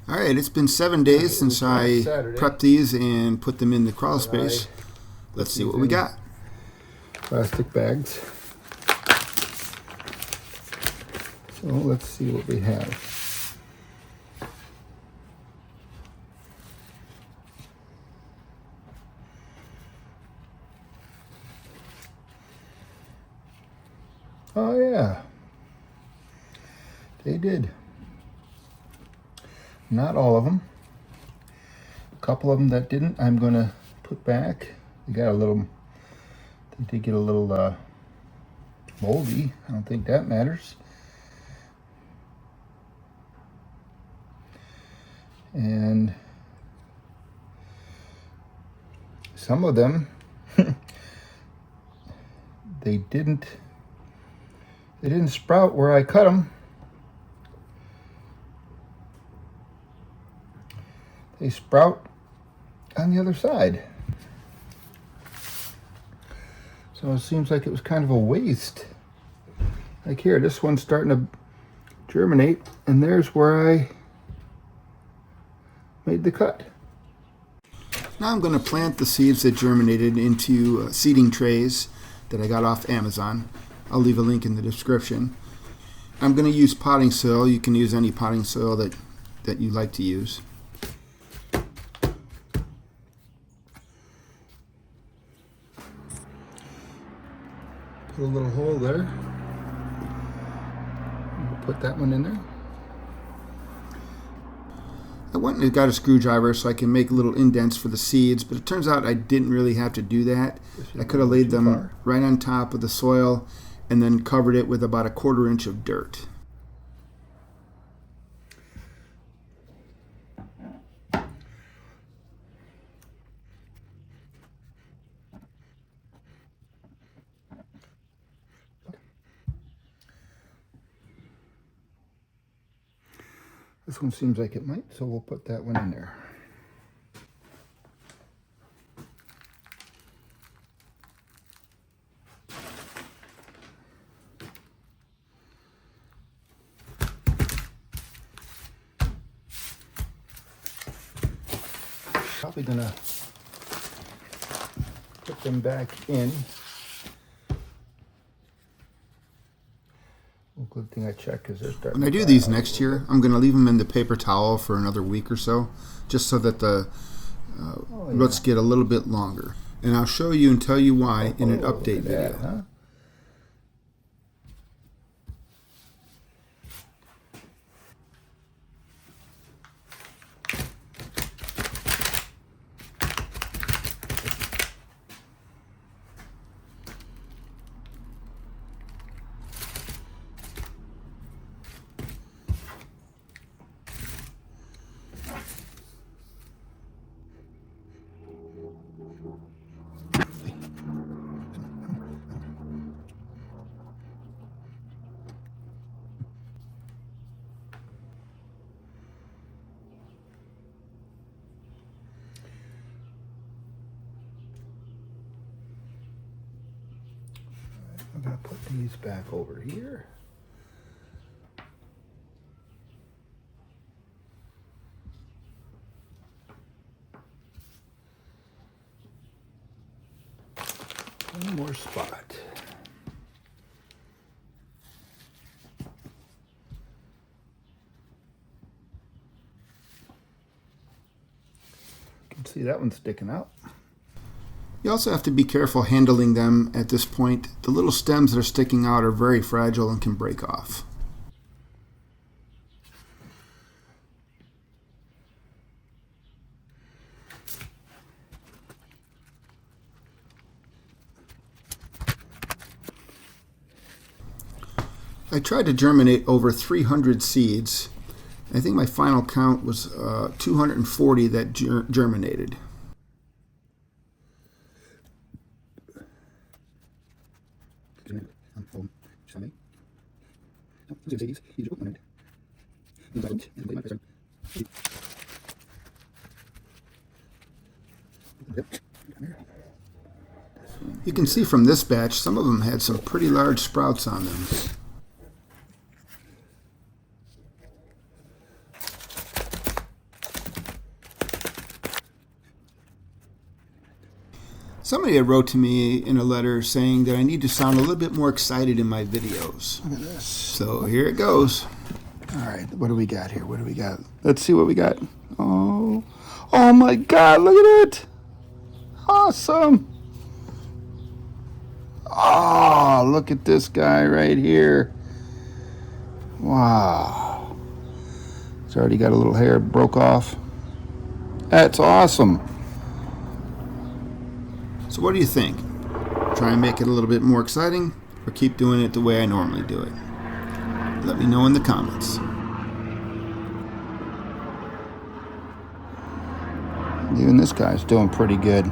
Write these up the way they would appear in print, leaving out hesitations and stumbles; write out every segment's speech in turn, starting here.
All right, it's been 7 days since I Saturday. prepped these and put them in the crawl space. Let's see what we got. Plastic bags. So let's see what we have. Oh yeah, they did. Not all of them. A couple of them that didn't, I'm gonna put back. They got a little, they did get a little moldy. I don't think that matters. And some of them, they didn't sprout where I cut them. They sprout on the other side. So it seems like it was kind of a waste. Like here, this one's starting to germinate, and there's where I made the cut. Now I'm going to plant the seeds that germinated into seeding trays that I got off Amazon. I'll leave a link in the description. I'm going to use potting soil. You can use any potting soil that you like to use. Put a little hole there. We'll put that one in there. I went and got a screwdriver so I can make little indents for the seeds, but it turns out I didn't really have to do that. I could have laid them right on top of the soil and then covered it with about 1/4 inch of dirt. This one seems like it might, so we'll put that one in there. Probably gonna put them back in. Well, good thing I checked because they're starting. When I do these next year, I'm going to leave them in the paper towel for another week or so, just so that the roots get a little bit longer. And I'll show you and tell you why in an update video. Huh? I'm going to put these back over here. One more spot. You can see that one sticking out. You also have to be careful handling them at this point. The little stems that are sticking out are very fragile and can break off. I tried to germinate over 300 seeds. I think my final count was 240 that germinated. You can see from this batch, some of them had some pretty large sprouts on them. Somebody had wrote to me in a letter saying that I need to sound a little bit more excited in my videos. Look at this. So here it goes. All right, what do we got here? What do we got? Let's see what we got. Oh, oh my God, look at it. Awesome. Oh, look at this guy right here. Wow. It's already got a little hair broke off. That's awesome. So what do you think? Try and make it a little bit more exciting, or keep doing it the way I normally do it? Let me know in the comments. Even this guy's doing pretty good.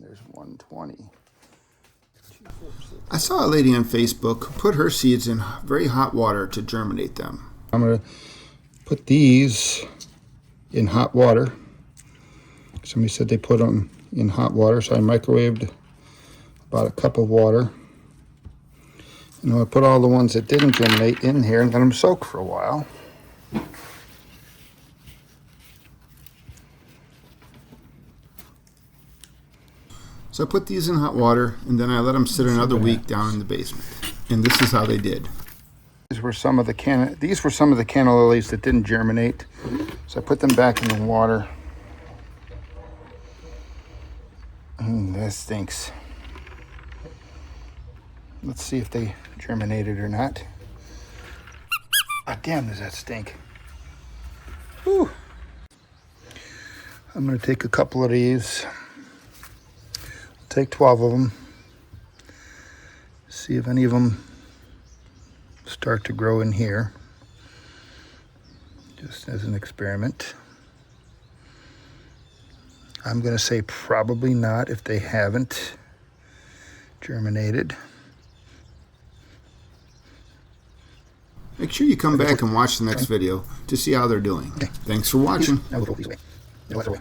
There's 120. I saw a lady on Facebook who put her seeds in very hot water to germinate them. I'm going to put these in hot water. Somebody said they put them in hot water, so I microwaved about a cup of water. And I put all the ones that didn't germinate in here and let them soak for a while. So I put these in hot water, and then I let them sit another week down in the basement. And this is how they did. These were some of the Canna lilies that didn't germinate. So I put them back in the water. That stinks. Let's see if they germinated or not. Ah, damn, does that stink. Whew. I'm going to take a couple of these. Take 12 of them. See if any of them start to grow in here. Just as an experiment. I'm going to say probably not if they haven't germinated. Make sure you come back and watch the next video to see how they're doing. Thanks for watching. Now we'll throw these away.